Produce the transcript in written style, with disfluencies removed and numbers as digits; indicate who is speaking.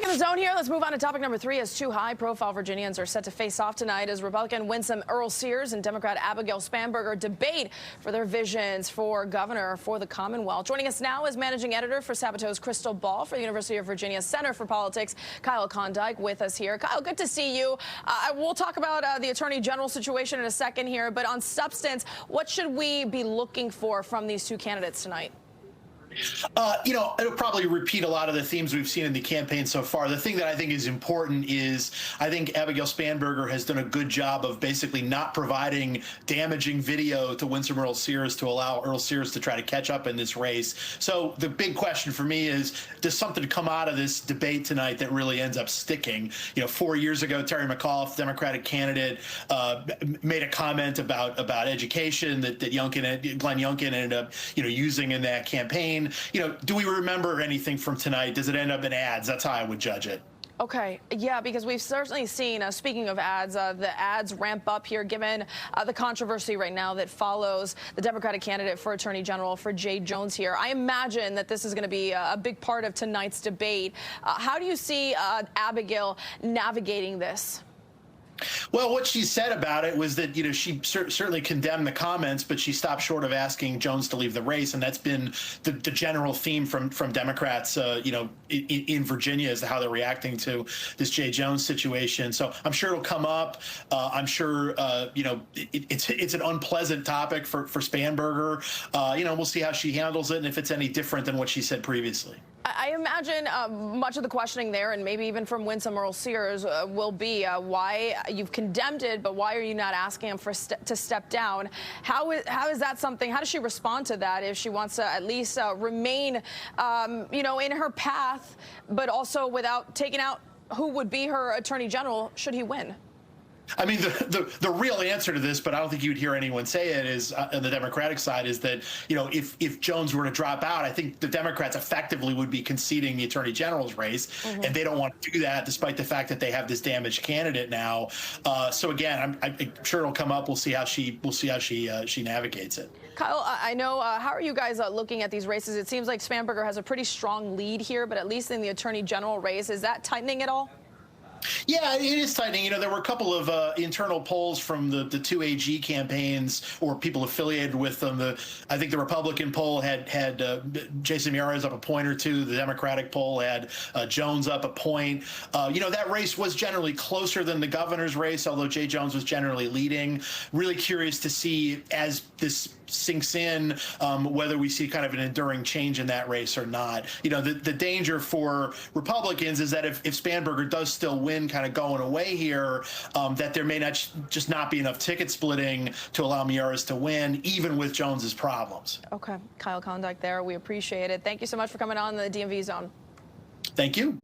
Speaker 1: in the zone here. Let's move on to topic number 3 as 2 high-profile Virginians are set to face off tonight as Republican Winsome Earle-Sears and Democrat Abigail Spanberger debate for their visions for governor for the Commonwealth. Joining us now is managing editor for Sabato's Crystal Ball for the University of Virginia Center for Politics, Kyle Klondike, with us here. Kyle, good to see you. We'll talk about the Attorney General situation in a second here, but on substance, what should we be looking for from these 2 candidates tonight?
Speaker 2: It'll probably repeat a lot of the themes we've seen in the campaign so far. The thing that I think is important is I think Abigail Spanberger has done a good job of basically not providing damaging video to Winsome Earle-Sears to allow Earle-Sears to try to catch up in this race. So the big question for me is, does something come out of this debate tonight that really ends up sticking? 4 years ago, Terry McAuliffe, Democratic candidate, made a comment about education that Glenn Youngkin ended up, using in that campaign. Do we remember anything from tonight? Does it end up in ads? That's how I would judge it.
Speaker 1: Okay, yeah, because we've certainly seen, speaking of ads, the ads ramp up here given the controversy right now that follows the Democratic candidate for Attorney General for Jay Jones here. I imagine that this is going to be a big part of tonight's debate. How do you see Abigail navigating this?
Speaker 2: Well, what she said about it was that, she certainly condemned the comments, but she stopped short of asking Jones to leave the race. And that's been the general theme from Democrats, in Virginia as to how they're reacting to this Jay Jones situation. So I'm sure it'll come up. I'm sure, it's an unpleasant topic for Spanberger. We'll see how she handles it and if it's any different than what she said previously.
Speaker 1: I imagine much of the questioning there, and maybe even from Winsome Earle-Sears, will be why you've condemned it, but why are you not asking him to step down? How is that something? How does she respond to that if she wants to at least remain, in her path, but also without taking out who would be her attorney general should he win?
Speaker 2: I mean, the real answer to this, but I don't think you'd hear anyone say it, is on the Democratic side, is that, if Jones were to drop out, I think the Democrats effectively would be conceding the Attorney General's race, and they don't want to do that, despite the fact that they have this damaged candidate now. So again, I'm sure it'll come up. We'll see how she navigates it.
Speaker 1: Kyle, I know. How are you guys looking at these races? It seems like Spanberger has a pretty strong lead here, but at least in the Attorney General race, is that tightening at all?
Speaker 2: Yeah, it is tightening. There were a couple of internal polls from the 2 AG campaigns or people affiliated with them. I think the Republican poll had Jason Miyares up a point or two. The Democratic poll had Jones up a point. That race was generally closer than the governor's race, although Jay Jones was generally leading. Really curious to see, as this sinks in, whether we see kind of an enduring change in that race or not. The danger for Republicans is that if Spanberger does still win kind of going away here, that there may just not be enough ticket splitting to allow Miyares to win, even with Jones's problems.
Speaker 1: Okay, Kyle Klondike there. We appreciate it. Thank you so much for coming on the DMV Zone.
Speaker 2: Thank you.